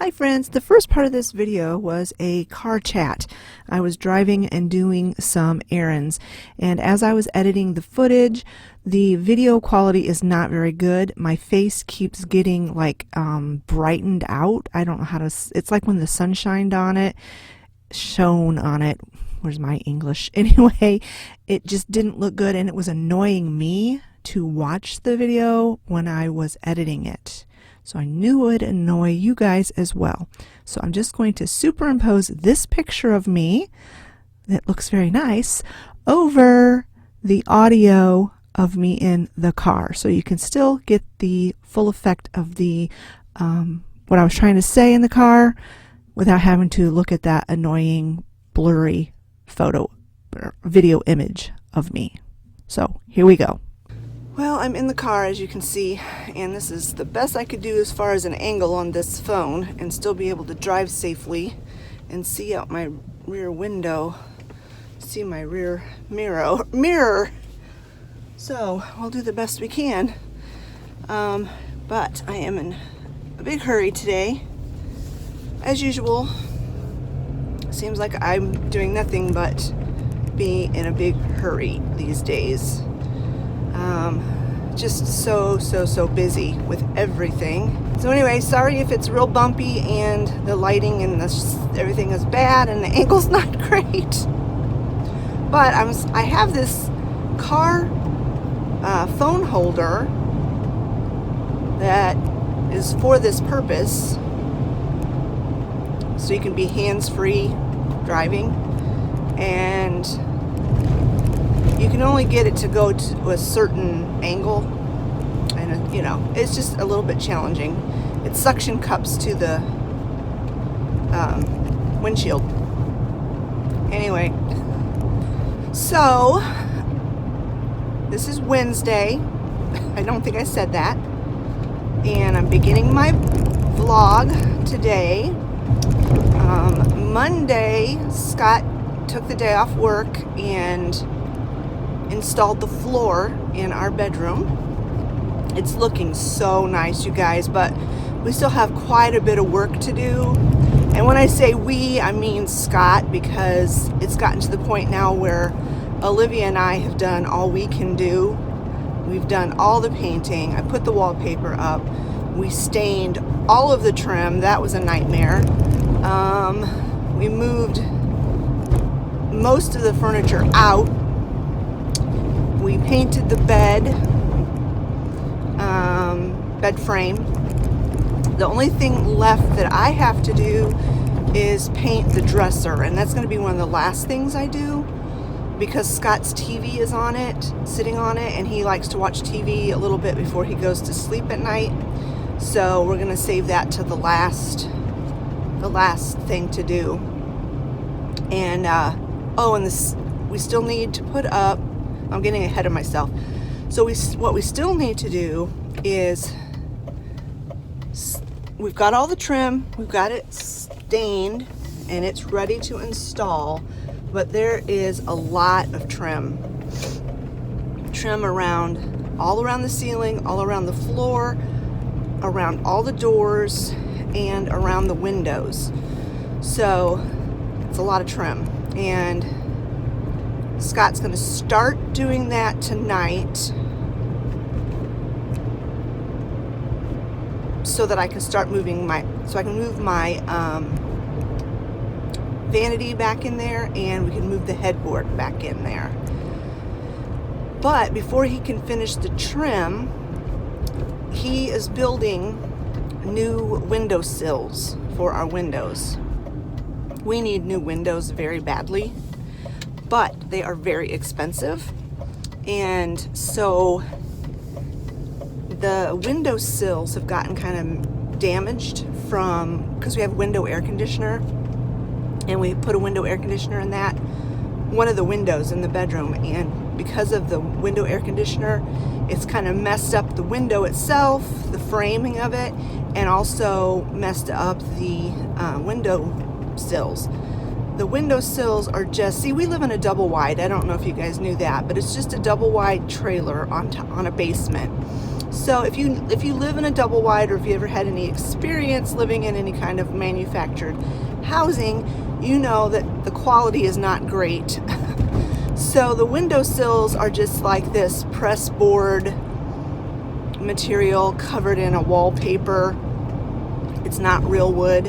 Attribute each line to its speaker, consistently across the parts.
Speaker 1: Hi friends, the first part of this video was a car chat. I was driving and doing some errands, and as I was editing the footage, the video quality is not very good. My face keeps getting like brightened out. I don't know how to, it's like when the sun shined on it, shone on it. Where's my English? Anyway, it just didn't look good, and it was annoying me to watch the video when I was editing it. So I knew it would annoy you guys as well. So I'm just going to superimpose this picture of me that looks very nice over the audio of me in the car. So you can still get the full effect of the what I was trying to say in the car without having to look at that annoying blurry photo or video image of me. So here we go. Well, I'm in the car, as you can see, and this is the best I could do as far as an angle on this phone and still be able to drive safely and see out my rear window, see my rear mirror. So we'll do the best we can, but I am in a big hurry today. As usual, seems like I'm doing nothing but be in a big hurry these days. Just so busy with everything. So anyway, sorry if it's real bumpy and the lighting and everything is bad and the angle's not great. But I have this car phone holder that is for this purpose, so you can be hands-free driving, and you can only get it to go to a certain angle, and you know, it's just a little bit challenging. It suction cups to the windshield. Anyway, so this is Wednesday. I don't think I said that. And I'm beginning my vlog today. Monday, Scott took the day off work and installed the floor in our bedroom. It's looking so nice, you guys, but we still have quite a bit of work to do. And when I say we, I mean Scott, because it's gotten to the point now where Olivia and I have done all we can do. We've done all the painting. I put the wallpaper up. We stained all of the trim. That was a nightmare. We moved most of the furniture out. We painted the bed frame. The only thing left that I have to do is paint the dresser, and that's going to be one of the last things I do, because Scott's TV is on it, sitting on it, and he likes to watch TV a little bit before he goes to sleep at night. So we're going to save that to the last thing to do. And and this, we still need to put up, I'm getting ahead of myself. So what we still need to do is, we've got all the trim, we've got it stained, and it's ready to install, but there is a lot of trim around, all around the ceiling, all around the floor, around all the doors, and around the windows. So it's a lot of trim, and Scott's going to start doing that tonight so that I can start moving move my vanity back in there, and we can move the headboard back in there. But before he can finish the trim, he is building new window sills for our windows. We need new windows very badly, but they are very expensive, and so the window sills have gotten kind of damaged because we have window air conditioner, and we put a window air conditioner in one of the windows in the bedroom, and because of the window air conditioner, it's kind of messed up the window itself, the framing of it, and also messed up the window sills. The window sills are just, see, we live in a double wide. I don't know if you guys knew that, but it's just a double wide trailer on a basement. So if you live in a double wide, or if you ever had any experience living in any kind of manufactured housing, you know that the quality is not great. So the windowsills are just like this press board material covered in a wallpaper. It's not real wood.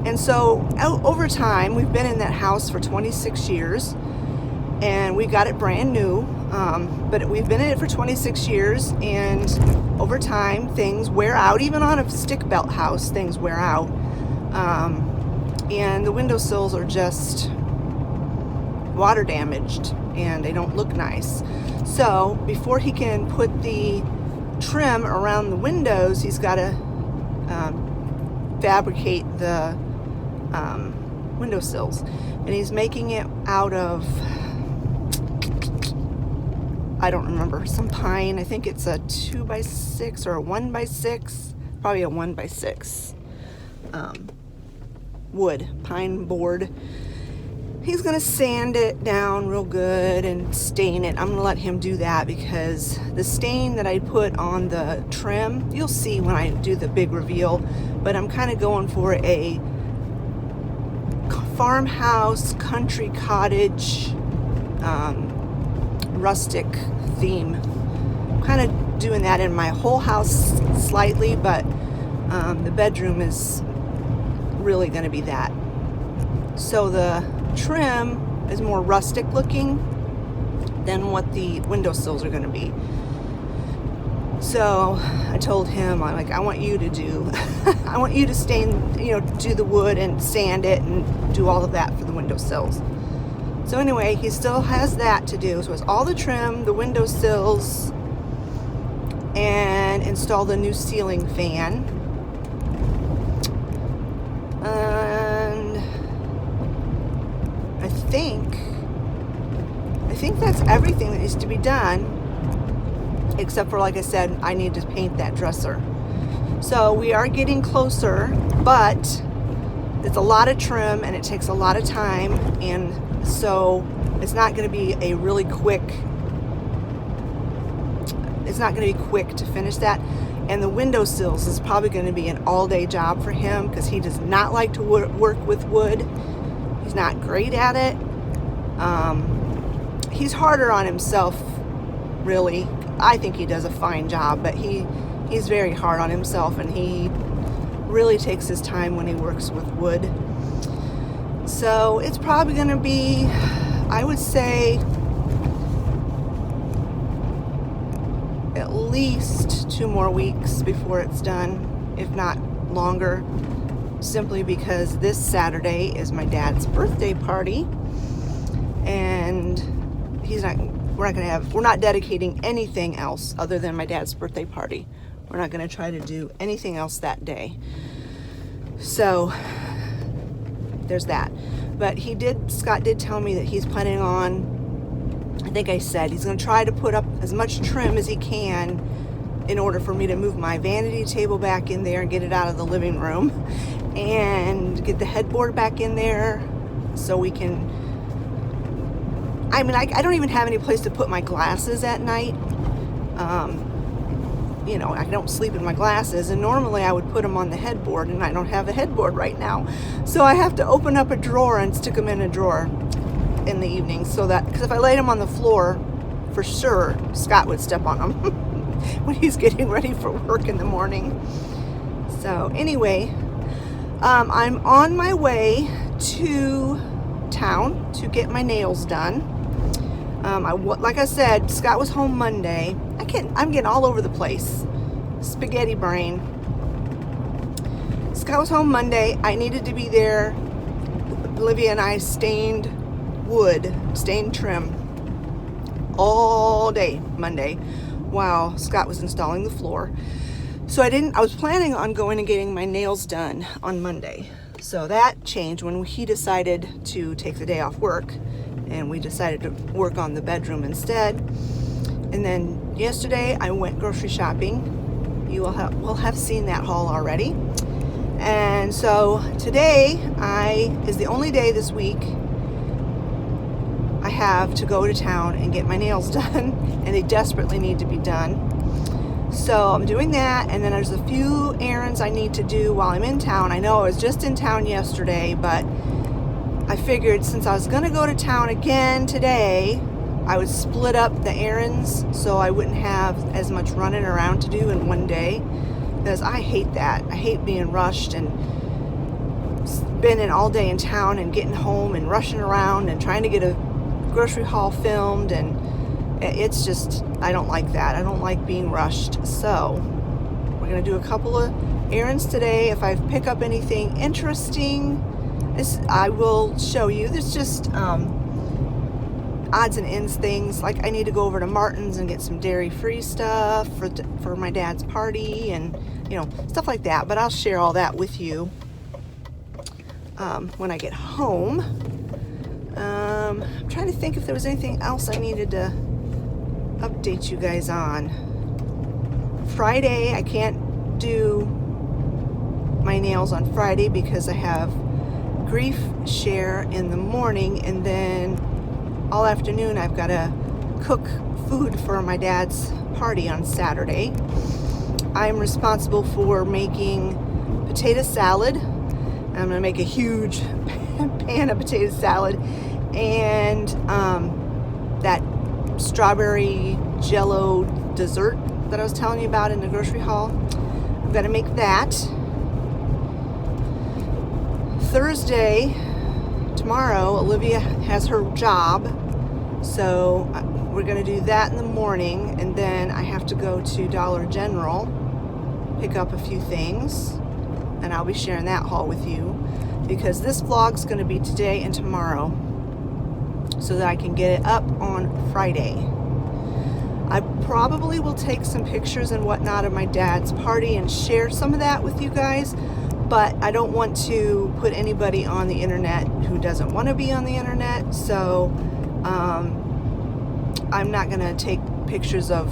Speaker 1: And so over time, we've been in that house for 26 years, and we got it brand new. But we've been in it for 26 years, and over time things wear out. Even on a stick belt house, things wear out. And the windowsills are just water damaged, and they don't look nice. So before he can put the trim around the windows, he's got to fabricate the windowsills, and he's making it out of, I don't remember, some pine. I think it's a 2x6 or a 1x6, probably a 1x6 wood, pine board. He's gonna sand it down real good and stain it. I'm gonna let him do that, because the stain that I put on the trim, you'll see when I do the big reveal, but I'm kind of going for a farmhouse, country cottage, rustic theme. I'm kind of doing that in my whole house slightly, but the bedroom is really going to be that. So the trim is more rustic looking than what the windowsills are going to be. So I told him, I'm like, I want you to do, I want you to stain, do the wood and sand it and do all of that for the windowsills. So anyway, he still has that to do. So it's all the trim, the windowsills, and install the new ceiling fan. And I think that's everything that needs to be done. Except for, like I said, I need to paint that dresser. So we are getting closer, but it's a lot of trim and it takes a lot of time, and so it's not going to be a really quick, it's not going to be quick to finish that. And the windowsills is probably going to be an all-day job for him, because he does not like to work with wood. He's not great at it. He's harder on himself, really. I think he does a fine job, but he's very hard on himself, and he really takes his time when he works with wood. So it's probably going to be, I would say, at least 2 more weeks before it's done, if not longer, simply because this Saturday is my dad's birthday party, and we're not dedicating anything else other than my dad's birthday party. We're not going to try to do anything else that day. So there's that. But Scott did tell me that he's planning on, I think I said, he's going to try to put up as much trim as he can in order for me to move my vanity table back in there and get it out of the living room, and get the headboard back in there so we can, I don't even have any place to put my glasses at night. I don't sleep in my glasses, and normally I would put them on the headboard, and I don't have a headboard right now. So I have to open up a drawer and stick them in a drawer in the evening, so that, because if I laid them on the floor, for sure Scott would step on them when he's getting ready for work in the morning. So anyway, I'm on my way to town to get my nails done. Like I said, Scott was home Monday. I'm getting all over the place. Spaghetti brain. Scott was home Monday. I needed to be there. Olivia and I stained trim all day Monday while Scott was installing the floor. So I was planning on going and getting my nails done on Monday. So that changed when he decided to take the day off work, and we decided to work on the bedroom instead. And then yesterday I went grocery shopping. You will have seen that haul already. And so today is the only day this week I have to go to town and get my nails done, and they desperately need to be done. So I'm doing that, and then there's a few errands I need to do while I'm in town. I know I was just in town yesterday, but I figured since I was going to go to town again today, I would split up the errands so I wouldn't have as much running around to do in one day, because I hate that. I hate being rushed and spending all day in town and getting home and rushing around and trying to get a grocery haul filmed, and it's just, I don't like that. I don't like being rushed. So we're going to do a couple of errands today. If I pick up anything interesting, I will show you. There's just odds and ends things, like I need to go over to Martin's and get some dairy-free stuff for my dad's party, and stuff like that. But I'll share all that with you when I get home. I'm trying to think if there was anything else I needed to update you guys on. Friday, I can't do my nails on Friday because I have grief share in the morning, and then all afternoon I've got to cook food for my dad's party on Saturday. I'm responsible for making potato salad. I'm going to make a huge pan of potato salad, and that strawberry jello dessert that I was telling you about in the grocery haul. I've got to make that. Thursday, tomorrow, Olivia has her job, so we're going to do that in the morning, and then I have to go to Dollar General, pick up a few things, and I'll be sharing that haul with you, because this vlog's going to be today and tomorrow, so that I can get it up on Friday. I probably will take some pictures and whatnot of my dad's party and share some of that with you guys, but I don't want to put anybody on the internet who doesn't want to be on the internet, so I'm not going to take pictures of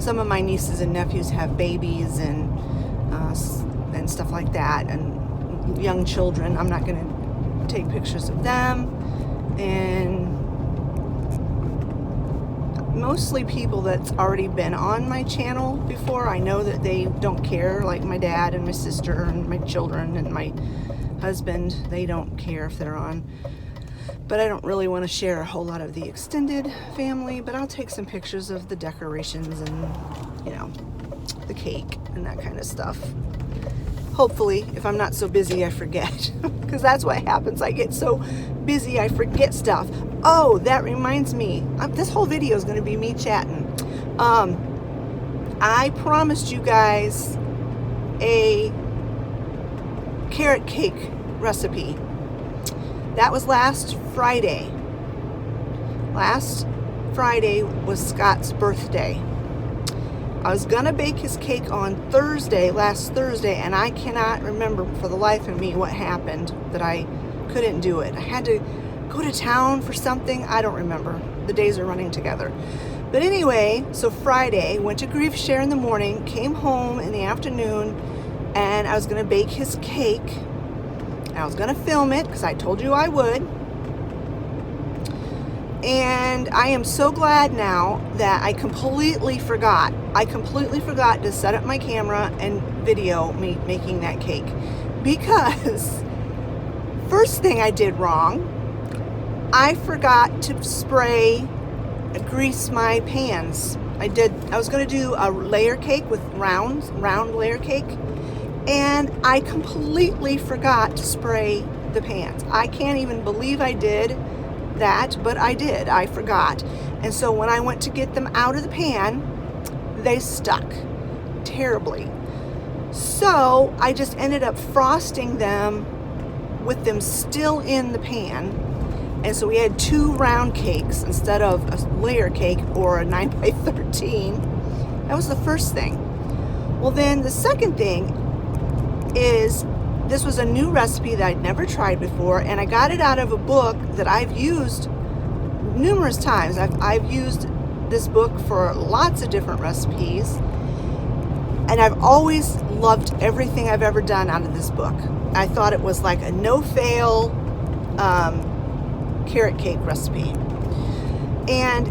Speaker 1: some of my nieces and nephews have babies and stuff like that, and young children. I'm not going to take pictures of them, and mostly people that's already been on my channel before. I know that they don't care, like my dad and my sister and my children and my husband. They don't care if they're on, but I don't really want to share a whole lot of the extended family. But I'll take some pictures of the decorations and the cake and that kind of stuff. Hopefully, if I'm not so busy I forget, because that's what happens. I get so busy I forget stuff. Oh, that reminds me, this whole video is going to be me chatting. I promised you guys a carrot cake recipe. That was last Friday. Last Friday was Scott's birthday. I was gonna bake his cake on last Thursday, and I cannot remember for the life of me what happened that I couldn't do it. I had to go to town for something. I don't remember. The days are running together. But anyway, so Friday, went to grief share in the morning, came home in the afternoon, and I was gonna bake his cake. I was gonna film it because I told you I would. And I am so glad now that I completely forgot. I completely forgot to set up my camera and video me making that cake, because first thing I did wrong, I forgot to grease my pans. I was going to do a layer cake with round layer cake, and I completely forgot to spray the pans. I can't even believe I did that, but I did. I forgot. And so when I went to get them out of the pan, they stuck terribly. So I just ended up frosting them with them still in the pan. And so we had 2 round cakes instead of a layer cake or a 9x13. That was the first thing. Well, then the second thing is, this was a new recipe that I'd never tried before, and I got it out of a book that I've used numerous times. I've used this book for lots of different recipes, and I've always loved everything I've ever done out of this book. I thought it was like a no-fail carrot cake recipe. And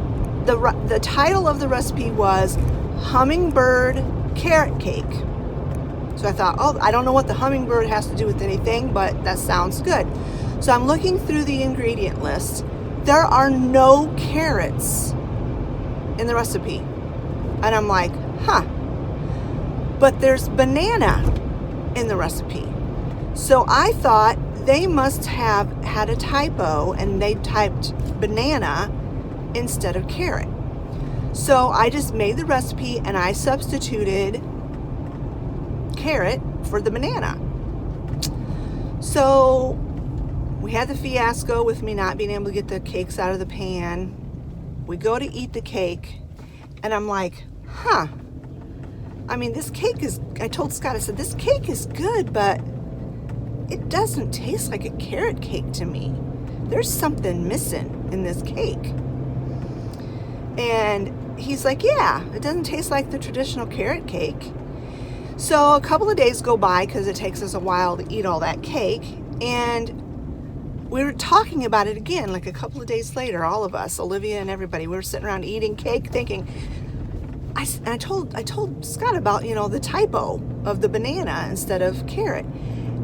Speaker 1: the title of the recipe was hummingbird carrot cake. So I thought, oh, I don't know what the hummingbird has to do with anything, but that sounds good. So I'm looking through the ingredient list. There are no carrots in the recipe. And I'm like, huh. But there's banana in the recipe. So I thought they must have had a typo and they typed banana instead of carrot. So I just made the recipe and I substituted carrot for the banana. So we had the fiasco with me not being able to get the cakes out of the pan. We go to eat the cake and I'm like, huh. I mean, this cake is, I told Scott, I said, this cake is good, but it doesn't taste like a carrot cake to me. There's something missing in this cake. And he's like, yeah, it doesn't taste like the traditional carrot cake. So a couple of days go by because it takes us a while to eat all that cake. And we were talking about it again, like a couple of days later, all of us, Olivia and everybody, we were sitting around eating cake thinking, I told Scott about, the typo of the banana instead of carrot.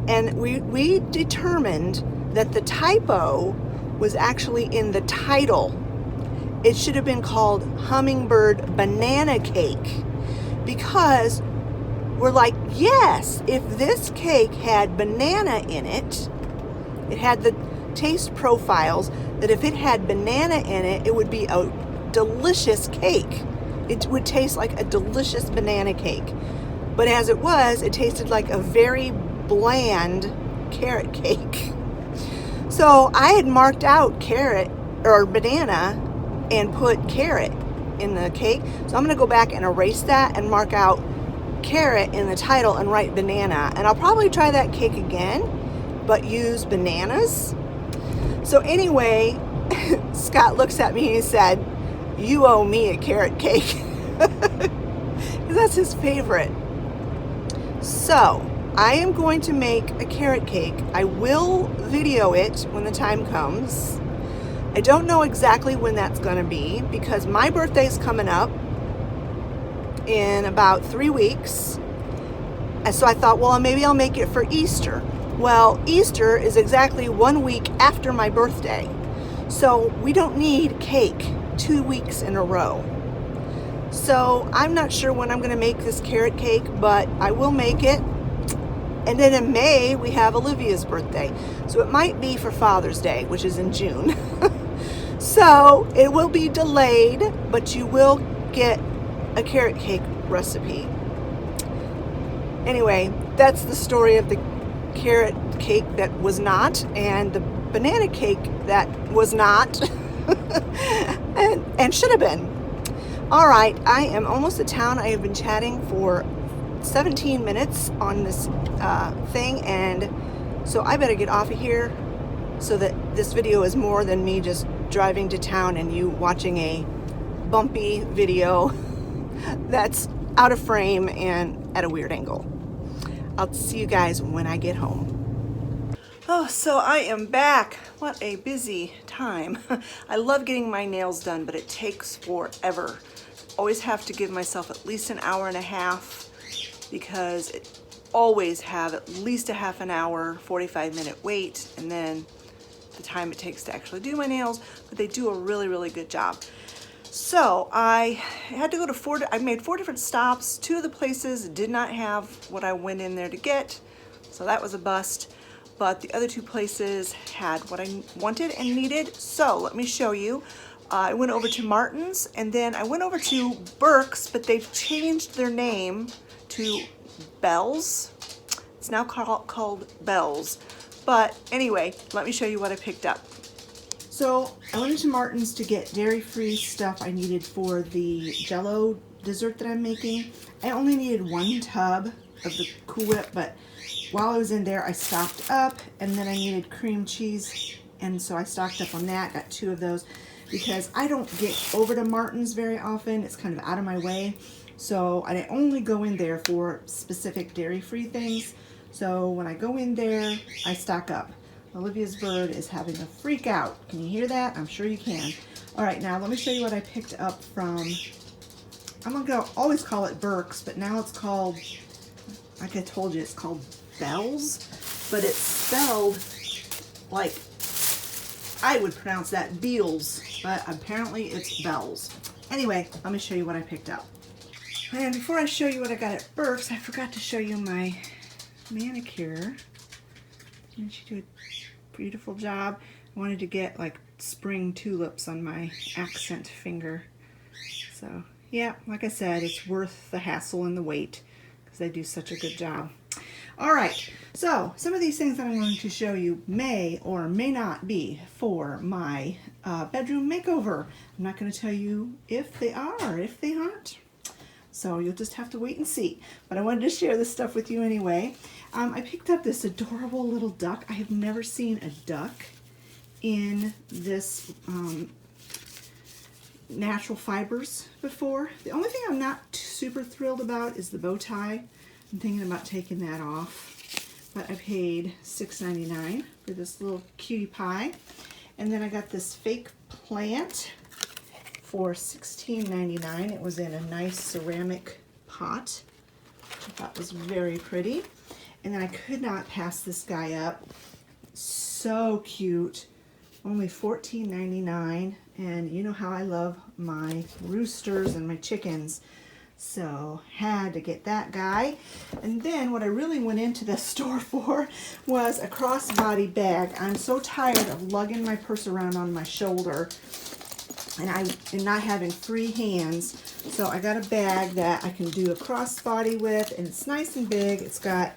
Speaker 1: And we determined that the typo was actually in the title. It should have been called Hummingbird Banana Cake, because we're like, yes, if this cake had banana in it, it had the taste profiles that if it had banana in it, it would be a delicious cake. It would taste like a delicious banana cake. But as it was, it tasted like a very bland carrot cake. So I had marked out carrot or banana and put carrot in the cake. So I'm going to go back and erase that and mark out carrot in the title and write banana. And I'll probably try that cake again, but use bananas. So anyway, Scott looks at me and he said, you owe me a carrot cake. That's his favorite. So I am going to make a carrot cake. I will video it when the time comes. I don't know exactly when that's going to be because my birthday's coming up in about 3 weeks. And so I thought, well, maybe I'll make it for Easter. Well, Easter is exactly 1 week after my birthday. So we don't need cake 2 weeks in a row. So I'm not sure when I'm going to make this carrot cake, but I will make it. And then in May, we have Olivia's birthday. So it might be for Father's Day, which is in June. So it will be delayed, but you will get a carrot cake recipe. Anyway, that's the story of the carrot cake that was not, and the banana cake that was not, and should have been. All right, I am almost at town. I have been chatting for 17 minutes on this thing, and so I better get off of here so that this video is more than me just driving to town and you watching a bumpy video that's out of frame and at a weird angle. I'll see you guys when I get home. Oh, so I am back. What a busy time. I love getting my nails done, but it takes forever. Always have to give myself at least an hour and a half because it always have at least a half an hour, 45-minute wait, and then the time it takes to actually do my nails, but they do a really, really good job. So I had to go to I made 4 different stops. 2 of the places did not have what I went in there to get, so that was a bust. But the other 2 places had what I wanted and needed. So let me show you. I went over to Martin's, and then I went over to Burke's, but they've changed their name to Bell's. It's now called Bell's. But anyway, let me show you what I picked up. So I went into Martin's to get dairy-free stuff I needed for the Jell-O dessert that I'm making. I only needed 1 tub of the Cool Whip, but while I was in there, I stocked up, and then I needed cream cheese, and so I stocked up on that, got 2 of those, because I don't get over to Martin's very often. It's kind of out of my way, so I only go in there for specific dairy-free things. So when I go in there, I stock up. Olivia's bird is having a freak out. Can you hear that? I'm sure you can. All right, now let me show you what I picked up from I'm gonna always call it Burke's, but now it's called, like I told you, it's called Bells, but it's spelled like I would pronounce that Beals, but apparently it's Bells. Anyway, let me show you what I picked up. And before I show you what I got at Burke's, I forgot to show you my manicure. Didn't she do a beautiful job? I wanted to get like spring tulips on my accent finger. So yeah, like I said, it's worth the hassle and the wait because they do such a good job. All right, so some of these things that I'm going to show you may or may not be for my bedroom makeover. I'm not going to tell you if they are or if they aren't. So you'll just have to wait and see. But I wanted to share this stuff with you anyway. I picked up this adorable little duck. I have never seen a duck in this natural fibers before. The only thing I'm not super thrilled about is the bow tie. I'm thinking about taking that off. But I paid $6.99 for this little cutie pie. And then I got this fake plant for $16.99. It was in a nice ceramic pot, which I thought was very pretty. And then I could not pass this guy up. So cute. Only $14.99. And you know how I love my roosters and my chickens. So had to get that guy. And then what I really went into the store for was a crossbody bag. I'm so tired of lugging my purse around on my shoulder and not having free hands. So I got a bag that I can do a crossbody with, and it's nice and big. It's got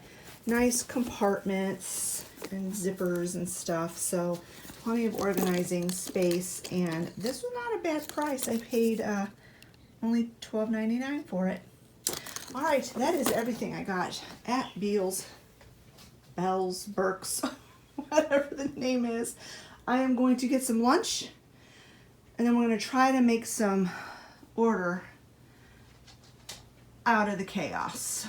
Speaker 1: nice compartments and zippers and stuff. So plenty of organizing space, and this was not a bad price. I paid only $12.99 for it. All right, that is everything I got at Beals, Bells, Burke's, whatever the name is. I am going to get some lunch, and then we're going to try to make some order out of the chaos.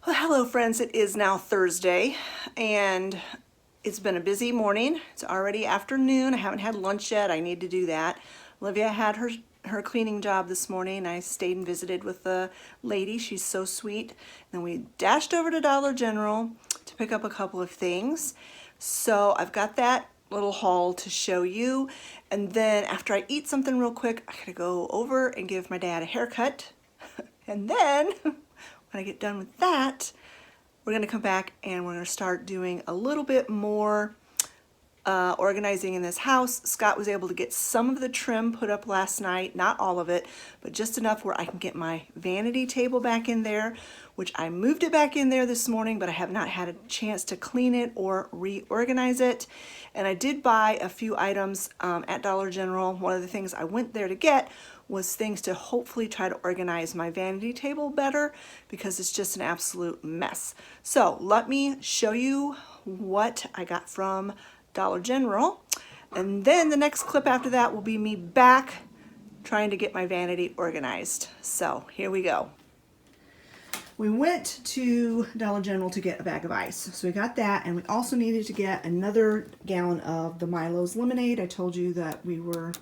Speaker 1: Well, hello friends, it is now Thursday and it's been a busy morning. It's already afternoon. I haven't had lunch yet. I need to do that. Olivia had her cleaning job this morning. I stayed and visited with the lady. She's so sweet. Then we dashed over to Dollar General to pick up a couple of things. So I've got that little haul to show you. And then after I eat something real quick, I gotta go over and give my dad a haircut. And then when I get done with that, we're going to come back and we're going to start doing a little bit more organizing in this house. Scott was able to get some of the trim put up last night, not all of it, but just enough where I can get my vanity table back in there, which I moved it back in there this morning, but I have not had a chance to clean it or reorganize it. And I did buy a few items at Dollar General. One of the things I went there to get was things to hopefully try to organize my vanity table better because it's just an absolute mess. So let me show you what I got from Dollar General. And then the next clip after that will be me back trying to get my vanity organized. So here we go. We went to Dollar General to get a bag of ice. So we got that, and we also needed to get another gallon of the Milo's lemonade. I told you that we were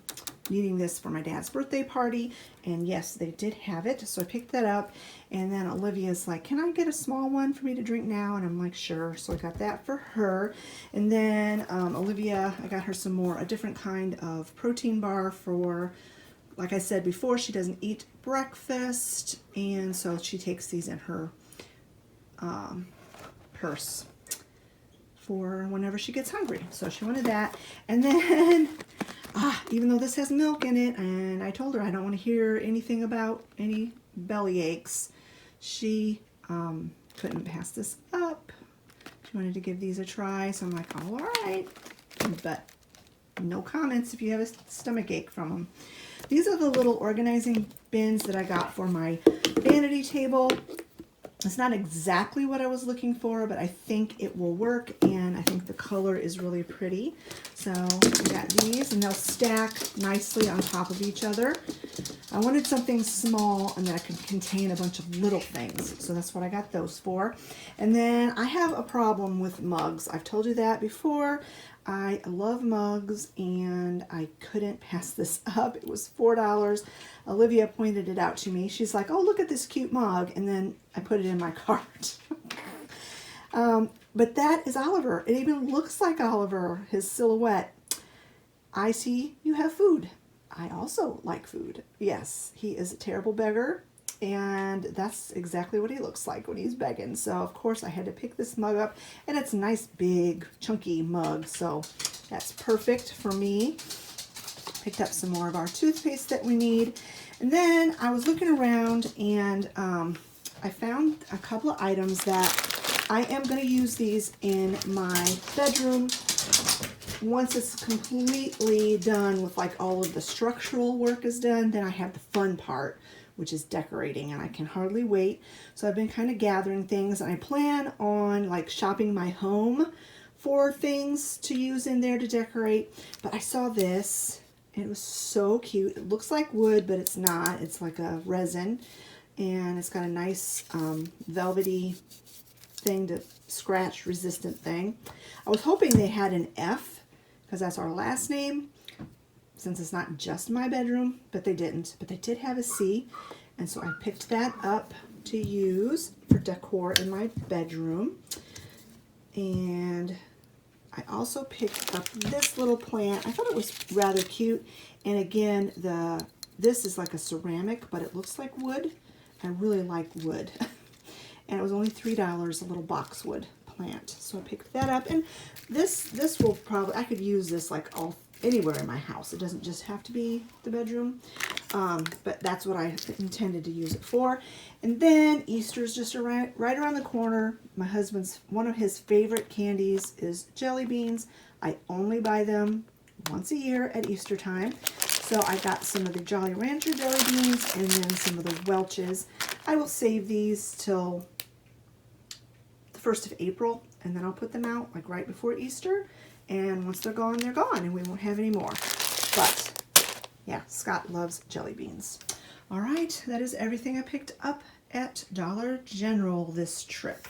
Speaker 1: needing this for my dad's birthday party, and yes, they did have it. So I picked that up, and then Olivia's like, can I get a small one for me to drink now? And I'm like, sure. So I got that for her. And then Olivia, I got her some more, a different kind of protein bar for, like I said before, she doesn't eat breakfast, and so she takes these in her purse for whenever she gets hungry. So she wanted that. And then, even though this has milk in it, and I told her I don't want to hear anything about any belly aches, she couldn't pass this up. She wanted to give these a try, so I'm like, all right. But no comments if you have a stomach ache from them. These are the little organizing bins that I got for my vanity table. It's not exactly what I was looking for, but I think it will work, and I think the color is really pretty. So I got these, and they'll stack nicely on top of each other. I wanted something small and that could contain a bunch of little things, so that's what I got those for. And then I have a problem with mugs. I've told you that before. I love mugs, and I couldn't pass this up. It was $4. Olivia pointed it out to me. She's like, oh, look at this cute mug, and then I put it in my cart. But that is Oliver. It even looks like Oliver, his silhouette. I see you have food. I also like food. Yes, he is a terrible beggar, and that's exactly what he looks like when he's begging. So of course I had to pick this mug up, and it's a nice big chunky mug, so that's perfect for me. Picked up some more of our toothpaste that we need, and then I was looking around, and I found a couple of items that I am going to use these in my bedroom once it's completely done with, like, all of the structural work is done. Then I have the fun part, which is decorating, and I can hardly wait. So I've been kind of gathering things, and I plan on, like, shopping my home for things to use in there to decorate. But I saw this, and it was so cute. It looks like wood, but it's not. It's like a resin, and it's got a nice velvety thing, to scratch resistant thing. I was hoping they had an F, because that's our last name, since it's not just my bedroom, but they didn't. But they did have a C, and so I picked that up to use for decor in my bedroom. And I also picked up this little plant. I thought it was rather cute, and again, this is like a ceramic, but it looks like wood. I really like wood. And it was only $3, a little boxwood plant. So I picked that up, and this will probably, I could use this like anywhere in my house. It doesn't just have to be the bedroom, but that's what I intended to use it for. And then Easter's just right around the corner. My husband's, one of his favorite candies is jelly beans. I only buy them once a year at Easter time. So I got some of the Jolly Rancher jelly beans, and then some of the Welch's. I will save these till the 1st of April, and then I'll put them out like right before Easter. And once they're gone, and we won't have any more. But yeah, Scott loves jelly beans. All right, that is everything I picked up at Dollar General this trip.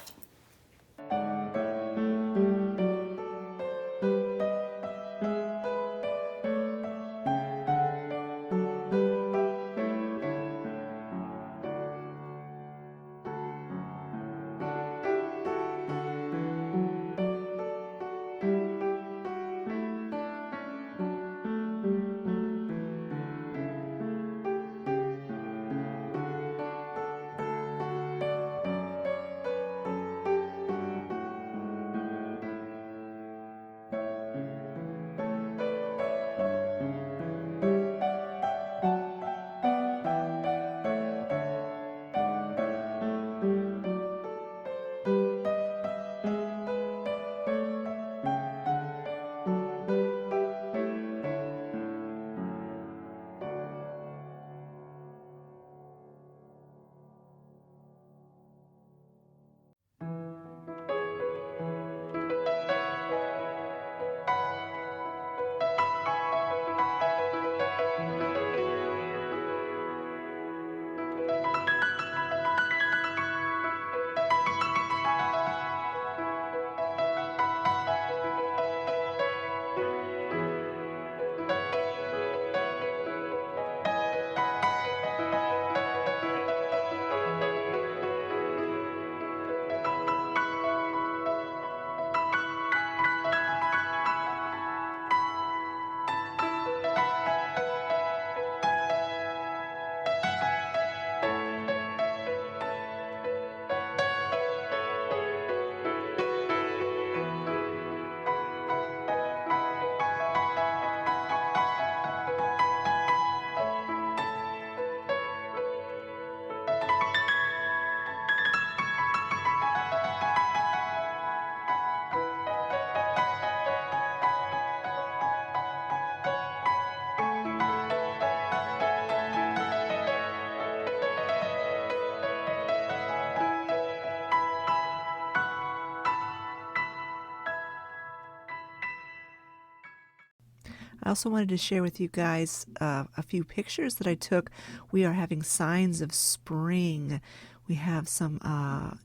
Speaker 1: I also wanted to share with you guys a few pictures that I took. We are having signs of spring. We have some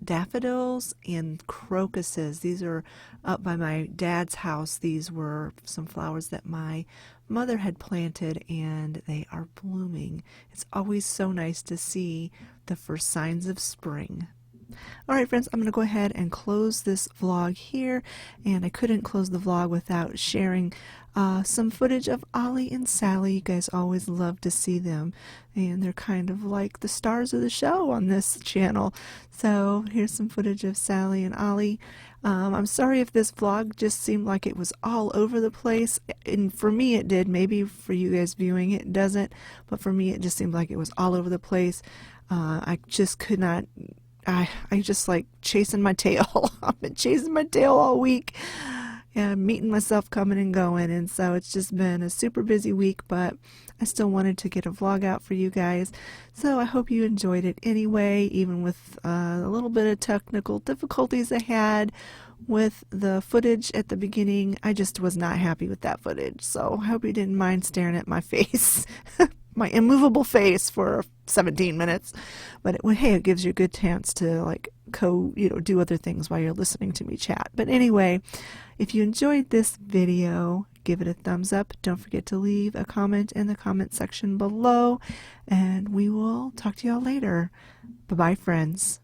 Speaker 1: daffodils and crocuses. These are up by my dad's house. These were some flowers that my mother had planted, and they are blooming. It's always so nice to see the first signs of spring. Alright friends, I'm going to go ahead and close this vlog here, and I couldn't close the vlog without sharing some footage of Ollie and Sally. You guys always love to see them, and they're kind of like the stars of the show on this channel. So here's some footage of Sally and Ollie. I'm sorry if this vlog just seemed like it was all over the place, and for me it did. Maybe for you guys viewing it doesn't, but for me it just seemed like it was all over the place. I just could not. I just like chasing my tail. I've been chasing my tail all week. Yeah, meeting myself coming and going, and so it's just been a super busy week, but I still wanted to get a vlog out for you guys. So I hope you enjoyed it anyway, even with a little bit of technical difficulties I had with the footage at the beginning. I just was not happy with that footage, so I hope you didn't mind staring at my face. My immovable face for 17 minutes, but hey, it gives you a good chance to like do other things while you're listening to me chat. But anyway, if you enjoyed this video, give it a thumbs up. Don't forget to leave a comment in the comment section below, and we will talk to y'all later. Bye bye, friends.